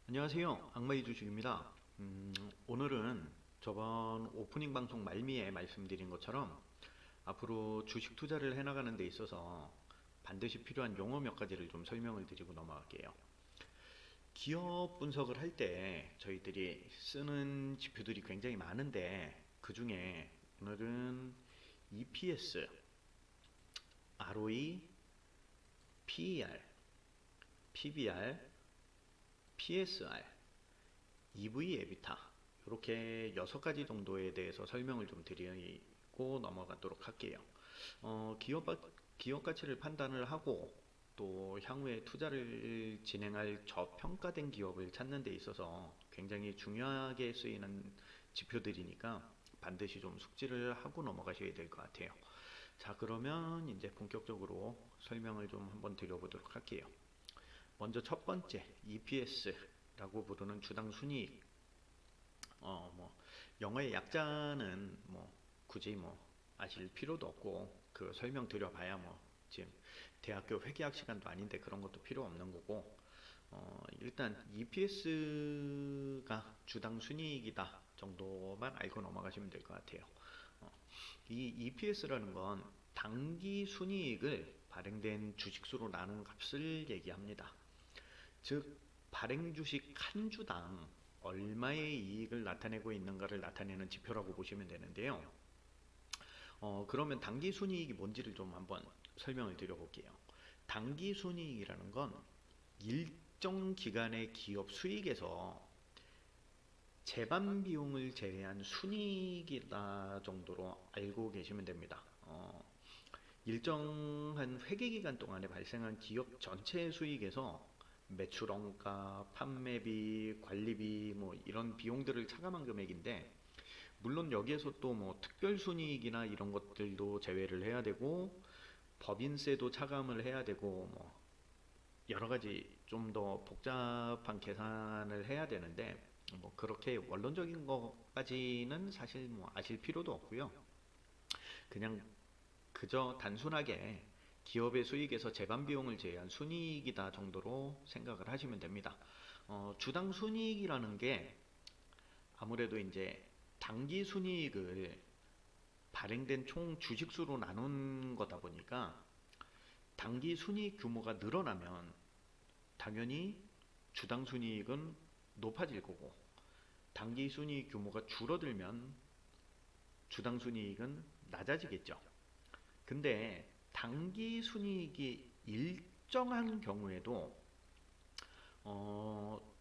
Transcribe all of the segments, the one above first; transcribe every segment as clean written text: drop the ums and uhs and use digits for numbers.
안녕하세요. 악마의 주식입니다. 오늘은 저번 오프닝 방송 말미에 말씀드린 것처럼 앞으로 주식 투자를 해나가는 데 있어서 반드시 필요한 용어 몇 가지를 좀 설명을 드리고 넘어갈게요. 기업 분석을 할 때 저희들이 쓰는 지표들이 굉장히 많은데 그 중에 오늘은 EPS, ROE, PER, PBR, PSR, EV, 에비타 이렇게 6가지 정도에 대해서 설명을 좀 드리고 넘어가도록 할게요. 기업, 기업 가치를 판단을 하고 또 향후에 투자를 진행할 저평가된 기업을 찾는 데 있어서 굉장히 중요하게 쓰이는 지표들이니까 반드시 좀 숙지를 하고 넘어가셔야 될 것 같아요. 자, 그러면 이제 본격적으로 설명을 좀 한번 드려보도록 할게요. 먼저 첫 번째, EPS라고 부르는 주당 순이익. 뭐 영어의 약자는 뭐 굳이 뭐 아실 필요도 없고 그 설명 드려봐야 뭐 지금 대학교 회계학 시간도 아닌데 그런 것도 필요 없는 거고 일단 EPS가 주당 순이익이다 정도만 알고 넘어가시면 될 것 같아요. 이 EPS라는 건 당기 순이익을 발행된 주식수로 나눈 값을 얘기합니다. 즉 발행 주식 한 주당 얼마의 이익을 나타내고 있는가를 나타내는 지표라고 보시면 되는데요. 그러면 당기 순이익이 뭔지를 좀 한번 설명을 드려볼게요. 당기 순이익이라는 건 일정 기간의 기업 수익에서 제반 비용을 제외한 순이익이다 정도로 알고 계시면 됩니다. 일정한 회계기간 동안에 발생한 기업 전체 수익에서 매출원가, 판매비, 관리비 뭐 이런 비용들을 차감한 금액인데 물론 여기에서 또 뭐 특별순이익이나 이런 것들도 제외를 해야 되고 법인세도 차감을 해야 되고 뭐 여러 가지 좀 더 복잡한 계산을 해야 되는데 뭐 그렇게 원론적인 것까지는 사실 뭐 아실 필요도 없고요. 그냥 그저 단순하게 기업의 수익에서 제반 비용을 제외한 순이익이다 정도로 생각을 하시면 됩니다. 주당 순이익이라는 게 아무래도 이제 당기 순이익을 발행된 총 주식수로 나눈 거다 보니까 당기 순이익 규모가 늘어나면 당연히 주당 순이익은 높아질 거고 당기 순이익 규모가 줄어들면 주당 순이익은 낮아지겠죠. 근데 당기 순이익이 일정한 경우에도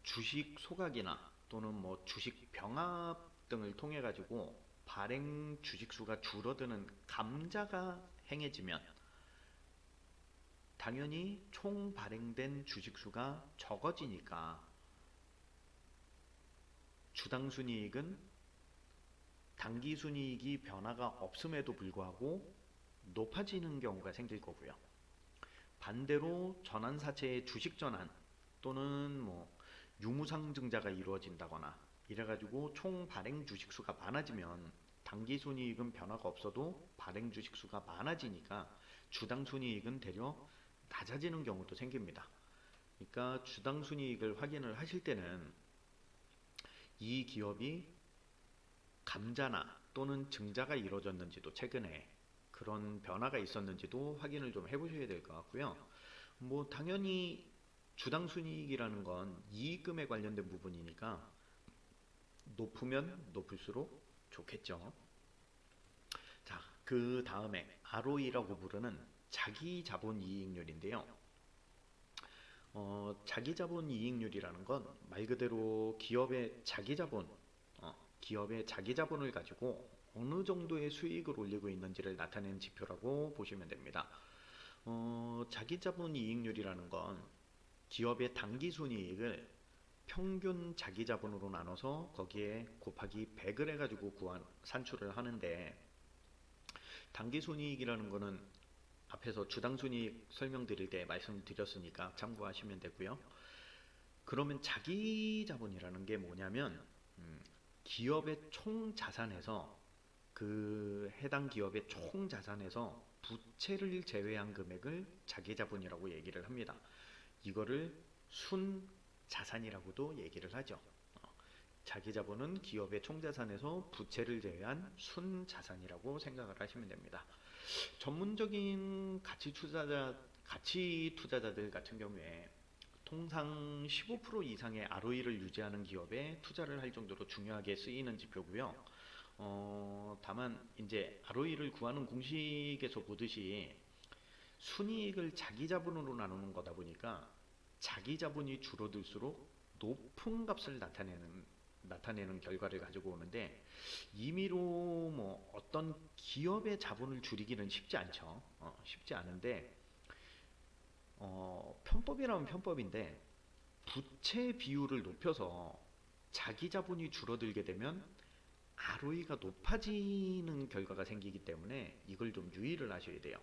주식 소각이나 또는 뭐 주식 병합 등을 통해 가지고 발행 주식수가 줄어드는 감자가 행해지면 당연히 총 발행된 주식수가 적어지니까 주당 순이익은 당기 순이익이 변화가 없음에도 불구하고 높아지는 경우가 생길 거고요. 반대로 전환사채의 주식 전환 또는 뭐 유무상증자가 이루어진다거나 이래가지고 총 발행 주식수가 많아지면 당기 순이익은 변화가 없어도 발행 주식수가 많아지니까 주당 순이익은 되려 낮아지는 경우도 생깁니다. 그러니까 주당 순이익을 확인을 하실 때는 이 기업이 감자나 또는 증자가 이루어졌는지도 최근에 그런 변화가 있었는지도 확인을 좀 해보셔야 될 것 같고요. 뭐 당연히 주당 순이익이라는 건 이익금에 관련된 부분이니까 높으면 높을수록 좋겠죠. 자, 그 다음에 ROE라고 부르는 자기 자본 이익률인데요. 자기 자본 이익률이라는 건 말 그대로 기업의 자기 자본을 가지고 어느 정도의 수익을 올리고 있는지를 나타내는 지표라고 보시면 됩니다. 자기 자본 이익률이라는 건 기업의 당기 순이익을 평균 자기 자본으로 나눠서 거기에 곱하기 100을 해가지고 산출을 하는데 당기 순이익이라는 거는 앞에서 주당 순이익 설명드릴 때 말씀드렸으니까 참고하시면 되고요. 그러면 자기 자본이라는 게 뭐냐면 기업의 총 자산에서 그 해당 기업의 총 자산에서 부채를 제외한 금액을 자기 자본이라고 얘기를 합니다. 이거를 순 자산이라고도 얘기를 하죠. 자기 자본은 기업의 총자산에서 부채를 제외한 순자산이라고 생각을 하시면 됩니다. 전문적인 가치 투자자들 같은 경우에 통상 15% 이상의 ROE를 유지하는 기업에 투자를 할 정도로 중요하게 쓰이는 지표고요. 다만 이제 ROE를 구하는 공식에서 보듯이 순이익을 자기 자본으로 나누는 거다 보니까 자기 자본이 줄어들수록 높은 값을 나타내는 결과를 가지고 오는데, 임의로 뭐 어떤 기업의 자본을 줄이기는 쉽지 않죠. 쉽지 않은데, 편법이라면 편법인데 부채 비율을 높여서 자기 자본이 줄어들게 되면 ROE가 높아지는 결과가 생기기 때문에 이걸 좀 유의를 하셔야 돼요.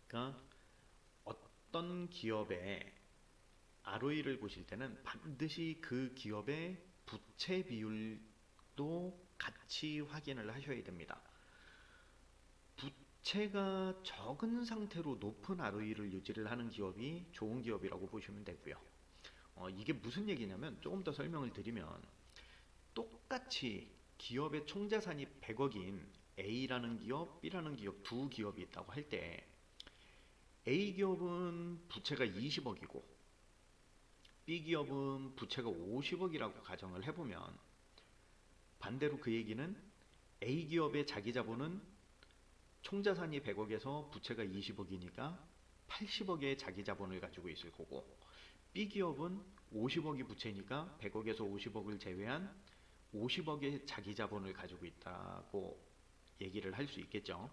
그러니까 어떤 기업의 ROE를 보실 때는 반드시 그 기업의 부채 비율도 같이 확인을 하셔야 됩니다. 부채가 적은 상태로 높은 ROE를 유지를 하는 기업이 좋은 기업이라고 보시면 되고요. 이게 무슨 얘기냐면, 조금 더 설명을 드리면, 똑같이 기업의 총자산이 100억인 A라는 기업, B라는 기업 두 기업이 있다고 할 때 A기업은 부채가 20억이고 B기업은 부채가 50억이라고 가정을 해보면, 반대로 그 얘기는 A기업의 자기 자본은 총자산이 100억에서 부채가 20억이니까 80억의 자기 자본을 가지고 있을 거고, B기업은 50억이 부채니까 100억에서 50억을 제외한 50억의 자기 자본을 가지고 있다고 얘기를 할 수 있겠죠.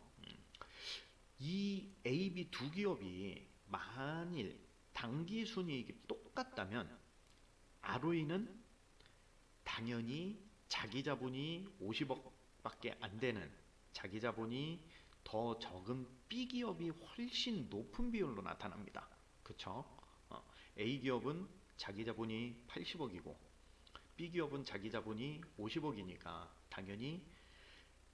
이 A, B 두 기업이 만일 당기 순이익이 똑같다면 ROE는 당연히 자기 자본이 50억밖에 안 되는, 자기 자본이 더 적은 B기업이 훨씬 높은 비율로 나타납니다. 그쵸? A기업은 자기 자본이 80억이고 B기업은 자기 자본이 50억이니까 당연히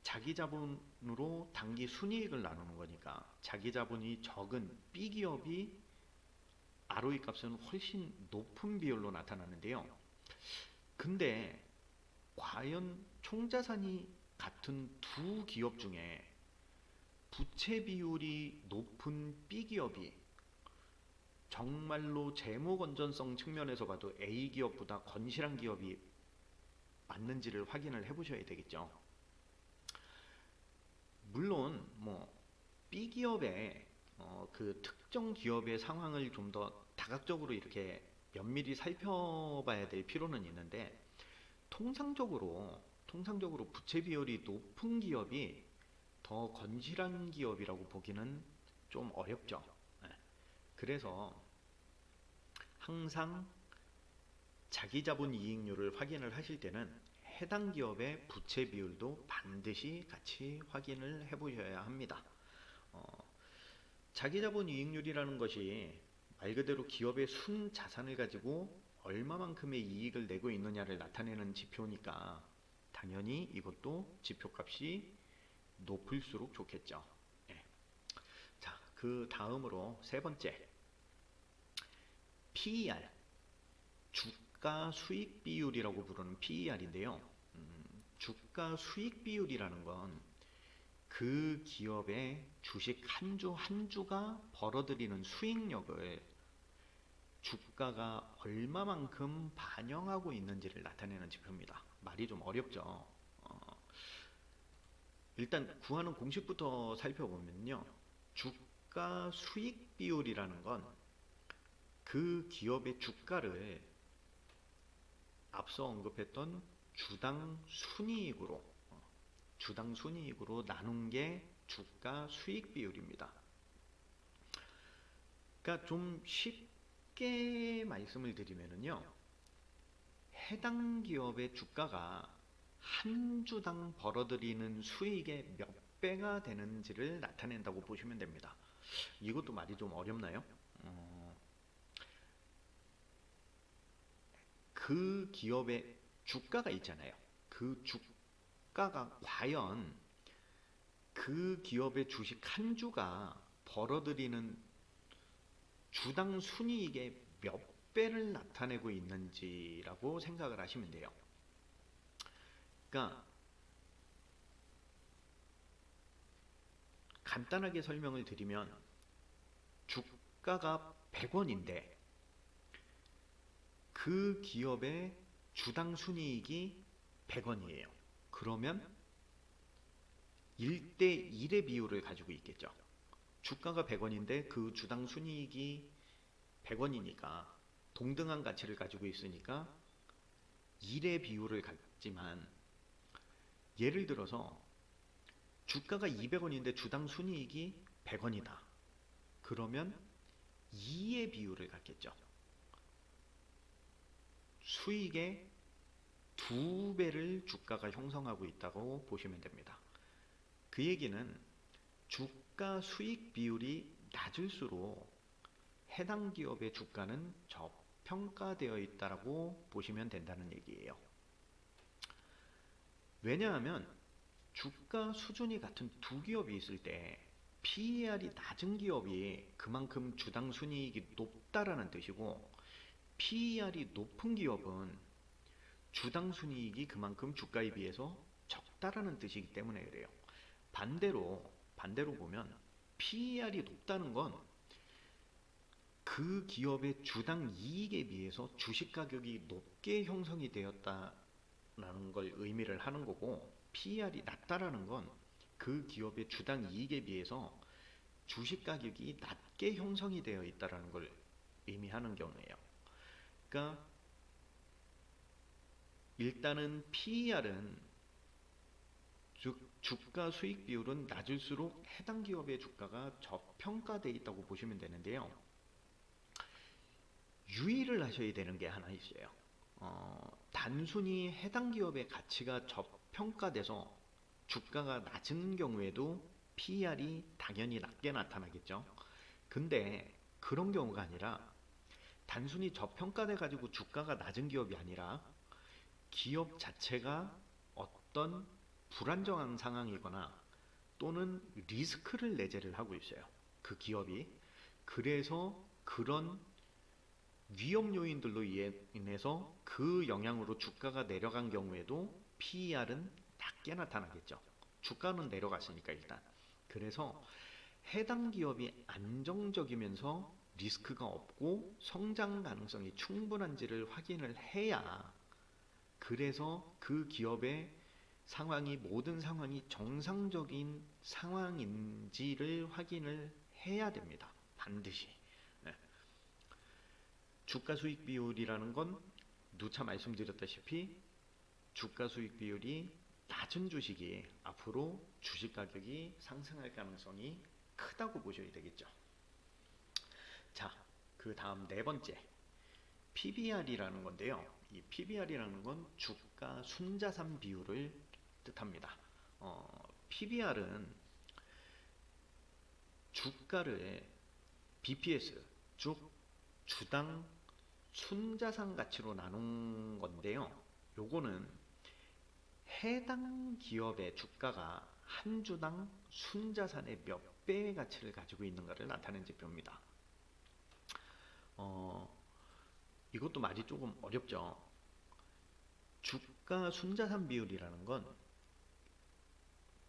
자기 자본으로 당기 순이익을 나누는 거니까 자기 자본이 적은 B기업이 ROE 값은 훨씬 높은 비율로 나타나는데요. 근데 과연 총자산이 같은 두 기업 중에 부채 비율이 높은 B기업이 정말로 재무 건전성 측면에서 봐도 A기업보다 건실한 기업이 맞는지를 확인을 해보셔야 되겠죠. 물론 뭐 B기업의 그 특정 기업의 상황을 좀 더 다각적으로 이렇게 면밀히 살펴봐야 될 필요는 있는데, 통상적으로 부채 비율이 높은 기업이 더 건실한 기업이라고 보기는 좀 어렵죠. 네. 그래서 항상 자기 자본 이익률을 확인을 하실 때는 해당 기업의 부채 비율도 반드시 같이 확인을 해 보셔야 합니다. 자기 자본 이익률이라는 것이 말 그대로 기업의 순 자산을 가지고 얼마만큼의 이익을 내고 있느냐를 나타내는 지표니까 당연히 이것도 지표값이 높을수록 좋겠죠. 예. 자, 그 다음으로 세 번째, PER, 주가 수익 비율이라고 부르는 PER인데요. 주가 수익 비율이라는 건 그 기업의 주식 한 주 한 주가 벌어들이는 수익력을 주가가 얼마만큼 반영하고 있는지를 나타내는 지표입니다. 말이 좀 어렵죠. 일단 구하는 공식부터 살펴보면요, 주가 수익 비율이라는 건 그 기업의 주가를 앞서 언급했던 주당 순이익으로 나눈 게 주가 수익 비율입니다. 그러니까 좀 쉽게 말씀을 드리면요, 해당 기업의 주가가 한 주당 벌어들이는 수익의 몇 배가 되는지를 나타낸다고 보시면 됩니다. 이것도 말이 좀 어렵나요? 그 기업의 주가가 있잖아요. 그 주가가 과연 그 기업의 주식 한 주가 벌어들이는 주당 순이익의 몇 배를 나타내고 있는지라고 생각을 하시면 돼요. 그러니까 간단하게 설명을 드리면 주가가 100원인데 그 기업의 주당 순이익이 100원이에요. 그러면 1대 1의 비율을 가지고 있겠죠. 주가가 100원인데 그 주당 순이익이 100원이니까 동등한 가치를 가지고 있으니까 1의 비율을 갖지만, 예를 들어서 주가가 200원인데 주당 순이익이 100원이다. 그러면 2의 비율을 갖겠죠. 수익의 2배를 주가가 형성하고 있다고 보시면 됩니다. 그 얘기는 주가 수익 비율이 낮을수록 해당 기업의 주가는 저평가되어 있다고 보시면 된다는 얘기예요. 왜냐하면 주가 수준이 같은 두 기업이 있을 때 PER이 낮은 기업이 그만큼 주당 순이익이 높다라는 뜻이고, PER이 높은 기업은 주당 순이익이 그만큼 주가에 비해서 적다라는 뜻이기 때문에 그래요. 반대로 보면 PER이 높다는 건 그 기업의 주당 이익에 비해서 주식 가격이 높게 형성이 되었다라는 걸 의미를 하는 거고, PER이 낮다라는 건 그 기업의 주당 이익에 비해서 주식 가격이 낮게 형성이 되어 있다라는 걸 의미하는 경우예요. 그러니까 일단은 PER은 주가 수익 비율은 낮을수록 해당 기업의 주가가 저평가되어 있다고 보시면 되는데요. 유의를 하셔야 되는 게 하나 있어요. 단순히 해당 기업의 가치가 저평가돼서 주가가 낮은 경우에도 PER이 당연히 낮게 나타나겠죠. 근데 그런 경우가 아니라 단순히 저평가돼 가지고 주가가 낮은 기업이 아니라 기업 자체가 어떤 불안정한 상황이거나 또는 리스크를 내재를 하고 있어요. 그 기업이. 그래서 그런 위험 요인들로 인해서 그 영향으로 주가가 내려간 경우에도 PER은 낮게 나타나겠죠. 주가는 내려갔으니까 일단. 그래서 해당 기업이 안정적이면서 리스크가 없고 성장 가능성이 충분한지를 확인을 해야, 그래서 그 기업의 상황이, 모든 상황이 정상적인 상황인지를 확인을 해야 됩니다. 반드시. 네. 주가 수익 비율이라는 건 누차 말씀드렸다시피 주가 수익 비율이 낮은 주식이 앞으로 주식 가격이 상승할 가능성이 크다고 보셔야 되겠죠. 자, 그 다음 네 번째, PBR이라는 건데요. 이 PBR이라는 건 주가 순자산 비율을 뜻합니다. PBR은 주가를 BPS, 즉 주당 순자산 가치로 나눈 건데요. 요거는 해당 기업의 주가가 한 주당 순자산의 몇 배의 가치를 가지고 있는가를 나타내는 지표입니다. 이것도 말이 조금 어렵죠. 주가 순자산 비율이라는 건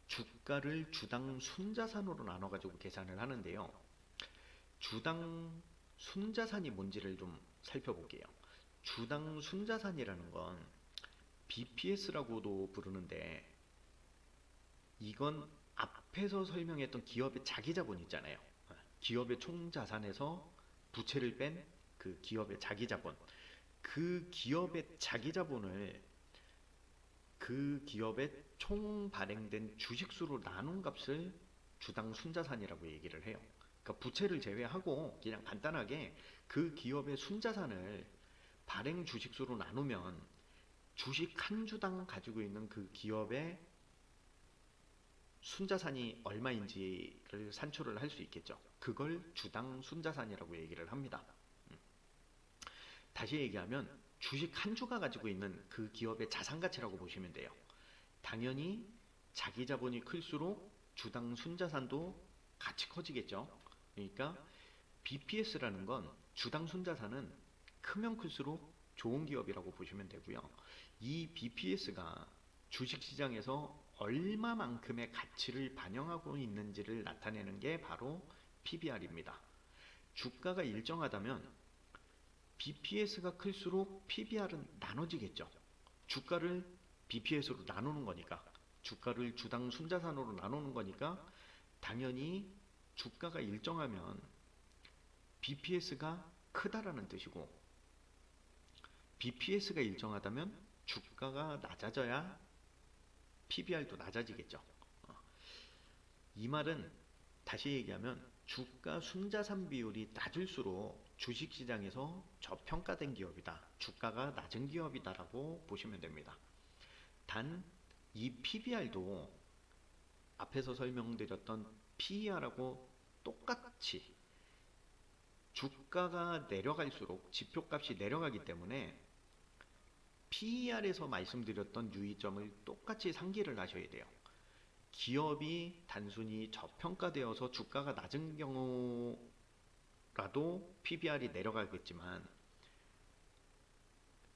주가를 주당 순자산으로 나눠 가지고 계산을 하는데요. 주당 순자산이 뭔지를 좀 살펴볼게요. 주당 순자산이라는 건 BPS라고도 부르는데, 이건 앞에서 설명했던 기업의 자기자본 있잖아요. 기업의 총자산에서 부채를 뺀 그 기업의 자기자본, 그 기업의 자기자본을 그 기업의 총 발행된 주식수로 나눈 값을 주당 순자산이라고 얘기를 해요. 그러니까 부채를 제외하고 그냥 간단하게 그 기업의 순자산을 발행 주식수로 나누면 주식 한 주당 가지고 있는 그 기업의 순자산이 얼마인지를 산출을 할 수 있겠죠. 그걸 주당 순자산이라고 얘기를 합니다. 다시 얘기하면 주식 한 주가 가지고 있는 그 기업의 자산 가치라고 보시면 돼요. 당연히 자기 자본이 클수록 주당 순자산도 같이 커지겠죠. 그러니까 BPS라는 건, 주당 순자산은 크면 클수록 좋은 기업이라고 보시면 되고요. 이 BPS가 주식시장에서 얼마만큼의 가치를 반영하고 있는지를 나타내는 게 바로 PBR입니다. 주가가 일정하다면 BPS가 클수록 PBR은 나눠지겠죠. 주가를 BPS로 나누는 거니까, 주가를 주당 순자산으로 나누는 거니까 당연히 주가가 일정하면 BPS가 크다라는 뜻이고, BPS가 일정하다면 주가가 낮아져야 PBR도 낮아지겠죠. 이 말은 다시 얘기하면 주가 순자산 비율이 낮을수록 주식시장에서 저평가된 기업이다, 주가가 낮은 기업이다라고 보시면 됩니다. 단 이 PBR도 앞에서 설명드렸던 PER하고 똑같이 주가가 내려갈수록 지표값이 내려가기 때문에 PER에서 말씀드렸던 유의점을 똑같이 상기를 하셔야 돼요. 기업이 단순히 저평가되어서 주가가 낮은 경우라도 PBR이 내려가겠지만,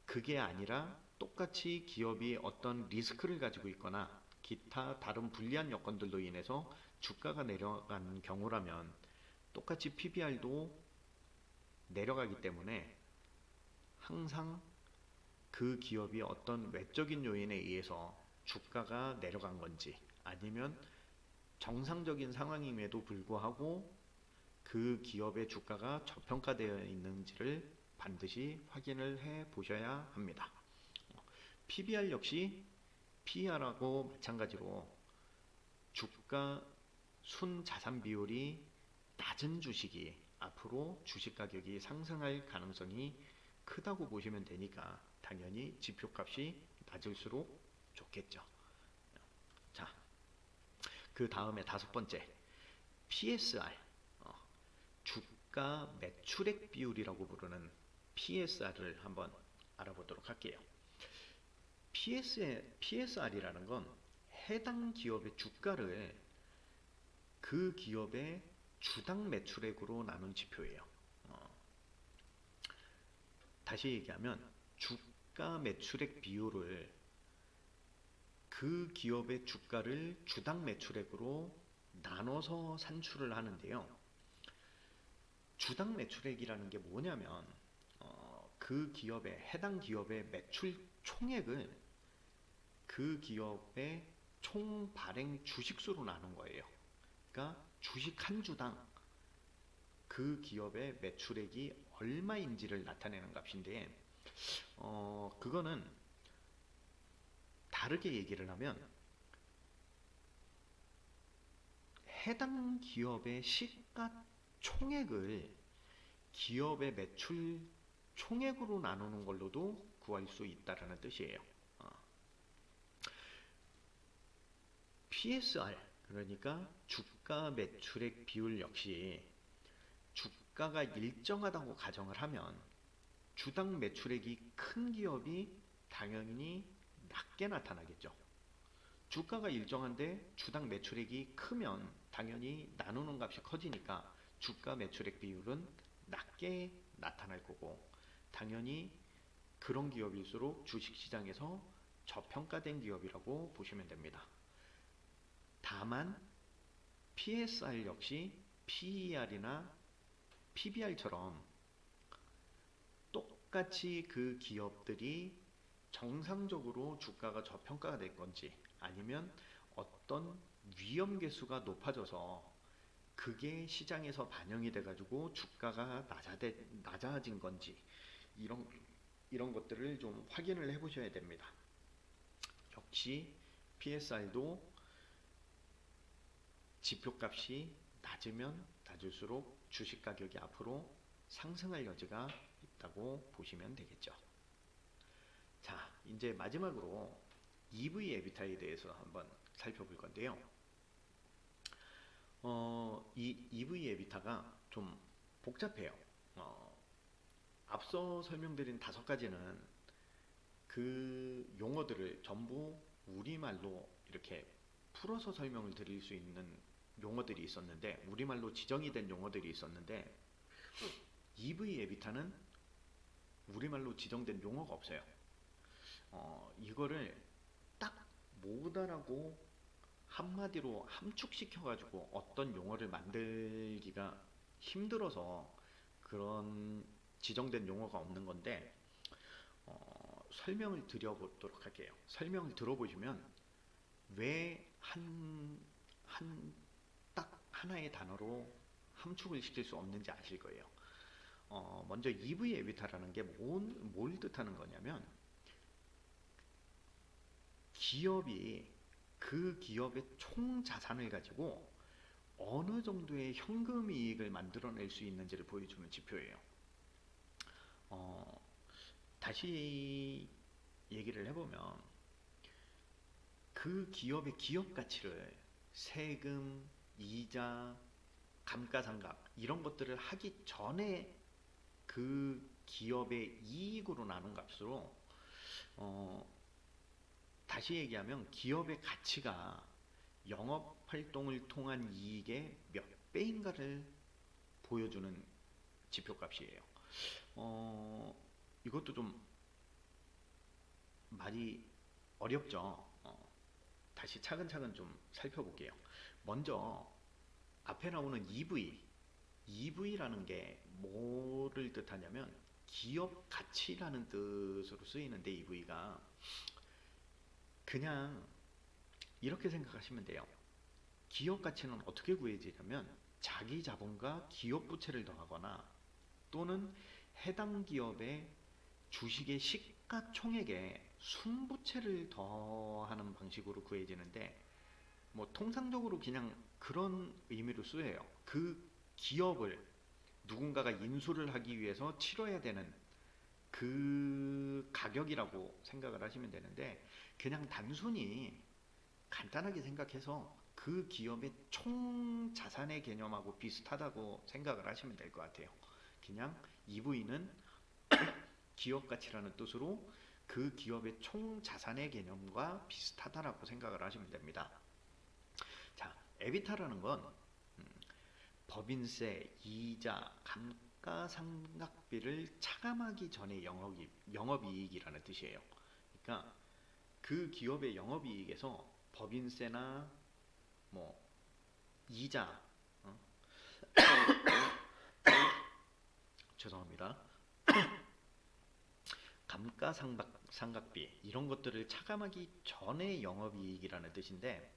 그게 아니라 똑같이 기업이 어떤 리스크를 가지고 있거나 기타 다른 불리한 여건들로 인해서 주가가 내려간 경우라면 똑같이 PBR도 내려가기 때문에 항상 그 기업이 어떤 외적인 요인에 의해서 주가가 내려간 건지, 아니면 정상적인 상황임에도 불구하고 그 기업의 주가가 저평가되어 있는지를 반드시 확인을 해 보셔야 합니다. PBR 역시 PER하고 마찬가지로 주가 순 자산 비율이 낮은 주식이 앞으로 주식 가격이 상승할 가능성이 크다고 보시면 되니까 당연히 지표값이 낮을수록 좋겠죠. 자, 그 다음에 다섯 번째, PSR, 주가 매출액 비율이라고 부르는 PSR을 한번 알아보도록 할게요. PSR이라는 건 해당 기업의 주가를 그 기업의 주당 매출액으로 나눈 지표예요. 다시 얘기하면 주가 매출액 비율을 그 기업의 주가를 주당 매출액으로 나눠서 산출을 하는데요. 주당 매출액이라는 게 뭐냐면 그 기업의 해당 기업의 매출 총액을 그 기업의 총 발행 주식수로 나눈 거예요. 그러니까 주식 한 주당 그 기업의 매출액이 얼마인지를 나타내는 값인데, 그거는 다르게 얘기를 하면 해당 기업의 시가 총액을 기업의 매출 총액으로 나누는 걸로도 구할 수 있다는 뜻이에요. PSR, 그러니까 주가 매출액 비율 역시 주가가 일정하다고 가정을 하면 주당 매출액이 큰 기업이 당연히 낮게 나타나겠죠. 주가가 일정한데 주당 매출액이 크면 당연히 나누는 값이 커지니까 주가 매출액 비율은 낮게 나타날 거고, 당연히 그런 기업일수록 주식시장에서 저평가된 기업이라고 보시면 됩니다. 다만 PSR 역시 PER이나 PBR처럼 똑같이 그 기업들이 정상적으로 주가가 저평가가 될 건지, 아니면 어떤 위험 계수가 높아져서 그게 시장에서 반영이 돼가지고 주가가 낮아진 건지, 이런 것들을 좀 확인을 해 보셔야 됩니다. 역시 PSR도 지표값이 낮으면 낮을수록 주식 가격이 앞으로 상승할 여지가 있다고 보시면 되겠죠. 자, 이제 마지막으로 EV 에비타에 대해서 한번 살펴볼 건데요. 이 EV 에비타가 좀 복잡해요. 앞서 설명드린 5가지는 그 용어들을 전부 우리말로 이렇게 풀어서 설명을 드릴 수 있는 용어들이 있었는데, 우리말로 지정이 된 용어들이 있었는데, EV 에비타는 우리말로 지정된 용어가 없어요. 이거를 딱 못 알아고 한마디로 함축시켜가지고 어떤 용어를 만들기가 힘들어서 그런 지정된 용어가 없는 건데, 설명을 드려보도록 할게요. 설명을 들어보시면 왜 딱 하나의 단어로 함축을 시킬 수 없는지 아실 거예요. 먼저 EV 에비타라는 게 뭘 뜻하는 거냐면, 기업이 그 기업의 총 자산을 가지고 어느 정도의 현금 이익을 만들어낼 수 있는지를 보여주는 지표예요. 어, 다시 얘기를 해보면, 그 기업의 기업 가치를 세금, 이자, 감가상각 이런 것들을 하기 전에 그 기업의 이익으로 나눈 값으로, 어, 다시 얘기하면 기업의 가치가 영업 활동을 통한 이익의 몇 배인가를 보여주는 지표값이에요. 이것도 좀 말이 어렵죠. 다시 차근차근 좀 살펴볼게요. 먼저 앞에 나오는 EV라는 게 뭐를 뜻하냐면 기업 가치라는 뜻으로 쓰이는데, EV가 그냥 이렇게 생각하시면 돼요. 기업 가치는 어떻게 구해지냐면 자기 자본과 기업 부채를 더하거나 또는 해당 기업의 주식의 시가총액에 순부채를 더하는 방식으로 구해지는데, 뭐 통상적으로 그냥 그런 의미로 쓰여요. 그 기업을 누군가가 인수를 하기 위해서 치러야 되는 그 가격이라고 생각을 하시면 되는데, 그냥 단순히 간단하게 생각해서 그 기업의 총 자산의 개념하고 비슷하다고 생각을 하시면 될 것 같아요. 그냥 EV는 기업 가치라는 뜻으로 그 기업의 총 자산의 개념과 비슷하다라고 생각을 하시면 됩니다. 자, 에비타라는 건 법인세, 이자, 감가상각비를 차감하기 전에 영업이익이라는 뜻이에요. 그러니까 그 기업의 영업이익에서 법인세나 뭐 이자, 어? 죄송합니다. 감가상각비 이런 것들을 차감하기 전에 영업이익이라는 뜻인데,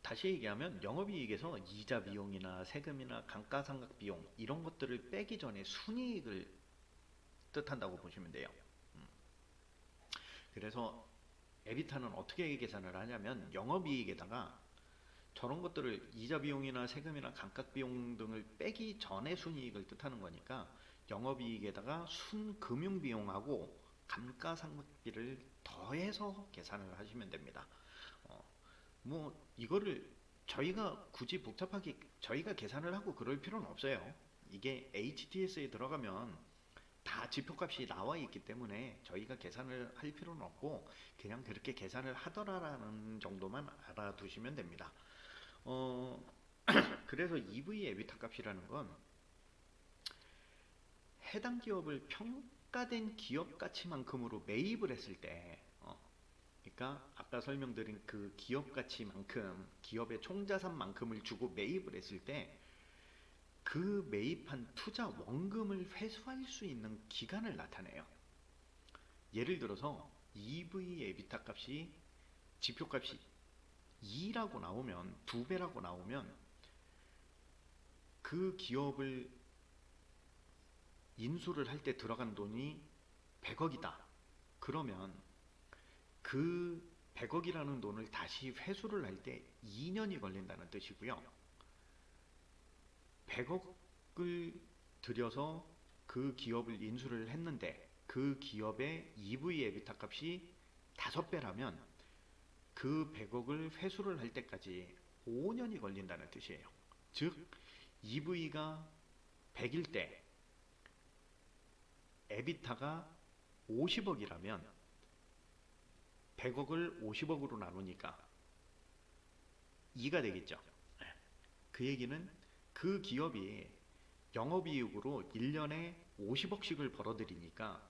다시 얘기하면 영업이익에서 이자 비용이나 세금이나 감가상각 비용 이런 것들을 빼기 전에 순이익을 뜻한다고 보시면 돼요. 그래서 에비타는 어떻게 계산을 하냐면, 영업이익에다가 저런 것들을 이자 비용이나 세금이나 감가 비용 등을 빼기 전에 순이익을 뜻하는 거니까 영업이익에다가 순금융 비용하고 감가상각비를 더해서 계산을 하시면 됩니다. 뭐 이거를 저희가 굳이 복잡하게 저희가 계산을 하고 그럴 필요는 없어요. 이게 HTS에 들어가면 다 지표값이 나와 있기 때문에 저희가 계산을 할 필요는 없고 그냥 그렇게 계산을 하더라라는 정도만 알아두시면 됩니다. 그래서 EV 에비타 값이라는 건 해당 기업을 평가된 기업 가치만큼으로 매입을 했을 때, 그러니까 아까 설명드린 그 기업 가치만큼, 기업의 총자산만큼을 주고 매입을 했을 때 그 매입한 투자 원금을 회수할 수 있는 기간을 나타내요. 예를 들어서 EV 에비타 값이 지표값이 2라고 나오면, 2배라고 나오면 그 기업을 인수를 할 때 들어간 돈이 100억이다. 그러면 그 100억이라는 돈을 다시 회수를 할 때 2년이 걸린다는 뜻이고요. 100억을 들여서 그 기업을 인수를 했는데 그 기업의 EV 에비타 값이 5배라면 그 100억을 회수를 할 때까지 5년이 걸린다는 뜻이에요. 즉 EV가 100일 때 에비타가 50억이라면 100억을 50억으로 나누니까 2가 되겠죠. 그 얘기는 그 기업이 영업이익으로 1년에 50억씩을 벌어들이니까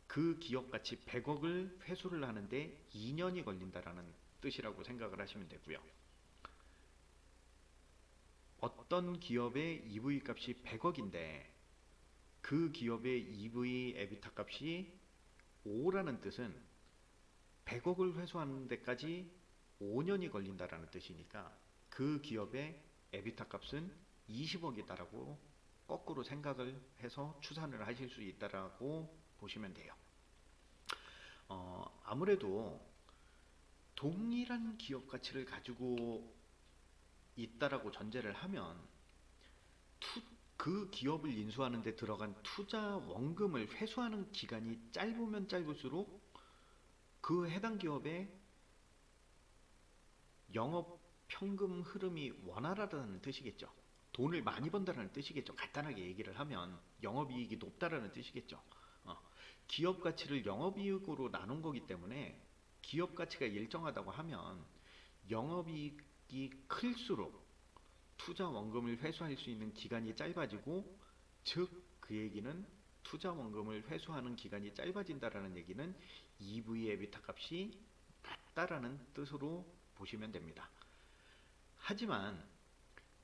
그 기업 가치 100억을 회수를 하는데 2년이 걸린다라는 뜻이라고 생각을 하시면 되고요. 어떤 기업의 EV 값이 100억인데 그 기업의 EV 에비타 값이 5라는 뜻은 100억을 회수하는 데까지 5년이 걸린다라는 뜻이니까 그 기업의 에비타 값은 20억이다라고 거꾸로 생각을 해서 추산을 하실 수 있다라고 보시면 돼요. 아무래도 동일한 기업 가치를 가지고 있다라고 전제를 하면 그 기업을 인수하는 데 들어간 투자 원금을 회수하는 기간이 짧으면 짧을수록 그 해당 기업의 영업 현금 흐름이 원활하다는 뜻이겠죠. 돈을 많이 번다는 뜻이겠죠. 간단하게 얘기를 하면 영업이익이 높다라는 뜻이겠죠. 기업 가치를 영업이익으로 나눈 거기 때문에 기업 가치가 일정하다고 하면 영업이익이 클수록 투자 원금을 회수할 수 있는 기간이 짧아지고, 즉 그 얘기는 투자 원금을 회수하는 기간이 짧아진다라는 얘기는 EV 에비타 값이 낮다라는 뜻으로 보시면 됩니다. 하지만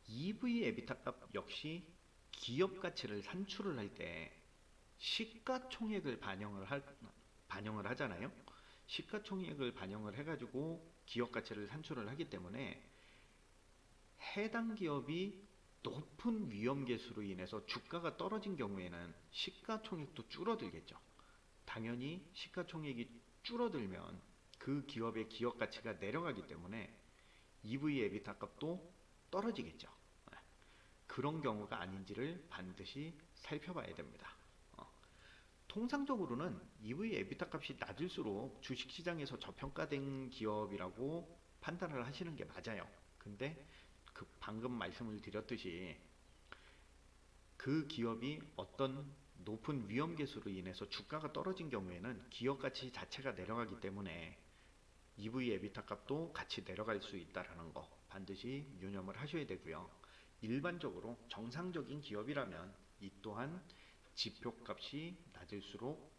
EV 에비타 값 역시 기업 가치를 산출을 할 때 시가총액을 반영을 하잖아요. 시가총액을 반영을 해가지고 기업 가치를 산출을 하기 때문에 해당 기업이 높은 위험계수로 인해서 주가가 떨어진 경우에는 시가총액도 줄어들겠죠. 당연히 시가총액이 줄어들면 그 기업의 기업 가치가 내려가기 때문에 EV 에비타 값도 떨어지겠죠. 그런 경우가 아닌지를 반드시 살펴봐야 됩니다. 통상적으로는 EV 에비타 값이 낮을수록 주식시장에서 저평가된 기업이라고 판단을 하시는 게 맞아요. 근데 그 방금 말씀을 드렸듯이 그 기업이 어떤 높은 위험계수로 인해서 주가가 떨어진 경우에는 기업 가치 자체가 내려가기 때문에 EV 에비타 값도 같이 내려갈 수 있다는 거 반드시 유념을 하셔야 되고요. 일반적으로 정상적인 기업이라면 이 또한 지표값이 낮을수록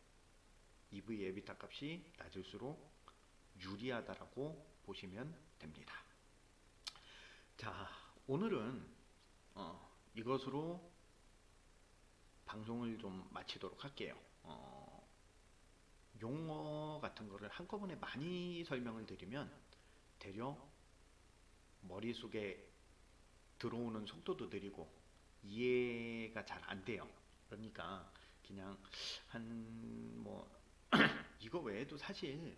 EV 에비타 값이 낮을수록 유리하다라고 보시면 됩니다. 자, 오늘은 이것으로 방송을 좀 마치도록 할게요. 용어 같은 거를 한꺼번에 많이 설명을 드리면 되려 머릿속에 들어오는 속도도 느리고 이해가 잘 안 돼요. 그러니까 그냥 이거 외에도 사실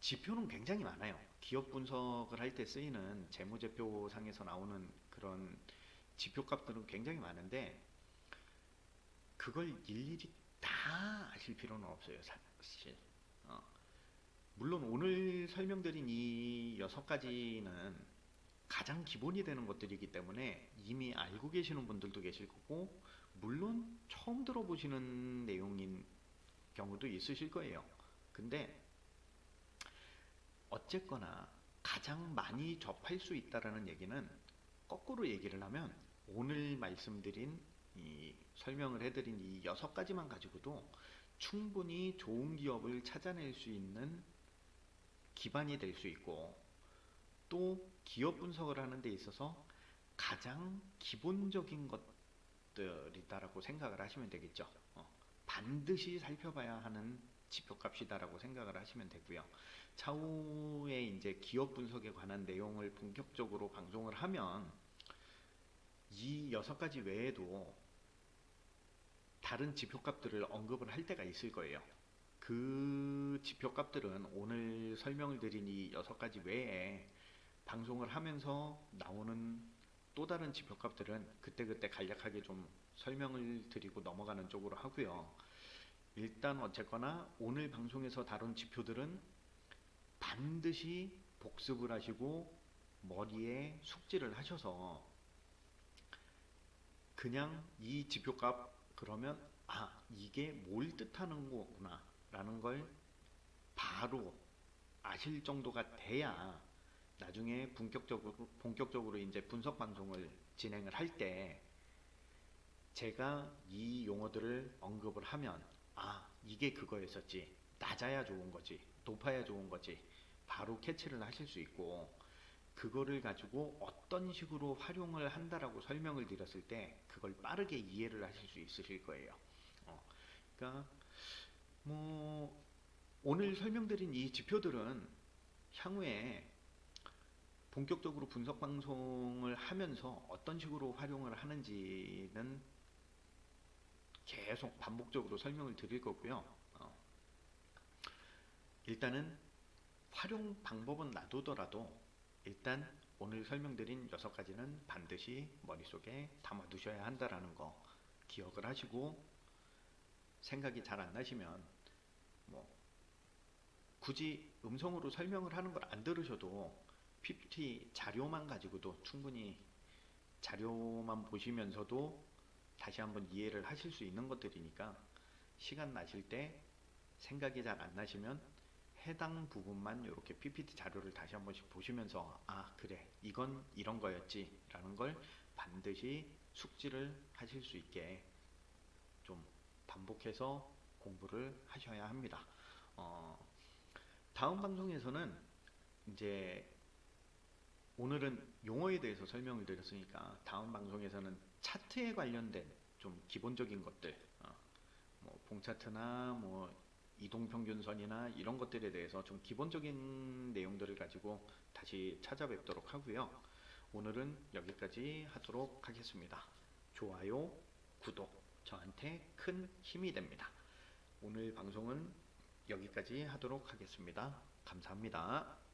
지표는 굉장히 많아요. 기업 분석을 할 때 쓰이는 재무제표상에서 나오는 그런 지표값들은 굉장히 많은데 그걸 일일이 다 아실 필요는 없어요. 사실. 물론 오늘 설명드린 이 6가지는 가장 기본이 되는 것들이기 때문에 이미 알고 계시는 분들도 계실 거고, 물론 처음 들어보시는 내용인 경우도 있으실 거예요. 근데 어쨌거나 가장 많이 접할 수 있다라는 얘기는, 거꾸로 얘기를 하면 오늘 말씀드린 이 설명을 해드린 이 6가지만 가지고도 충분히 좋은 기업을 찾아낼 수 있는 기반이 될 수 있고, 또 기업 분석을 하는 데 있어서 가장 기본적인 것들이다라고 생각을 하시면 되겠죠. 반드시 살펴봐야 하는 지표값이다라고 생각을 하시면 되고요. 차후에 이제 기업 분석에 관한 내용을 본격적으로 방송을 하면 이 6가지 외에도 다른 지표값들을 언급을 할 때가 있을 거예요. 그 지표값들은 오늘 설명을 드린 이 6가지 외에 방송을 하면서 나오는 또 다른 지표값들은 그때그때 간략하게 좀 설명을 드리고 넘어가는 쪽으로 하고요. 일단 어쨌거나 오늘 방송에서 다룬 지표들은 반드시 복습을 하시고 머리에 숙지를 하셔서 그냥 이 지표값 그러면 이게 뭘 뜻하는 거구나 라는 걸 바로 아실 정도가 돼야 나중에 본격적으로 이제 분석 방송을 진행을 할 때 제가 이 용어들을 언급을 하면 이게 그거였었지. 낮아야 좋은 거지. 높아야 좋은 거지. 바로 캐치를 하실 수 있고 그거를 가지고 어떤 식으로 활용을 한다라고 설명을 드렸을 때 그걸 빠르게 이해를 하실 수 있으실 거예요. 그러니까 뭐 오늘 설명드린 이 지표들은 향후에 본격적으로 분석 방송을 하면서 어떤 식으로 활용을 하는지는 계속 반복적으로 설명을 드릴 거고요. 일단은 활용 방법은 놔두더라도 일단 오늘 설명드린 6가지는 반드시 머릿속에 담아 두셔야 한다라는 거 기억을 하시고 생각이 잘 안 나시면 뭐 굳이 음성으로 설명을 하는 걸 안 들으셔도 PPT 자료만 가지고도 충분히 자료만 보시면서도 다시 한번 이해를 하실 수 있는 것들이니까 시간 나실 때 생각이 잘 안 나시면 해당 부분만 이렇게 PPT 자료를 다시 한 번씩 보시면서 그래 이건 이런 거였지 라는 걸 반드시 숙지를 하실 수 있게 좀 반복해서 공부를 하셔야 합니다. 다음 방송에서는 이제 오늘은 용어에 대해서 설명을 드렸으니까 다음 방송에서는 차트에 관련된 좀 기본적인 것들 뭐 봉차트나 뭐 이동평균선이나 이런 것들에 대해서 좀 기본적인 내용들을 가지고 다시 찾아뵙도록 하고요. 오늘은 여기까지 하도록 하겠습니다. 좋아요, 구독 저한테 큰 힘이 됩니다. 오늘 방송은 여기까지 하도록 하겠습니다. 감사합니다.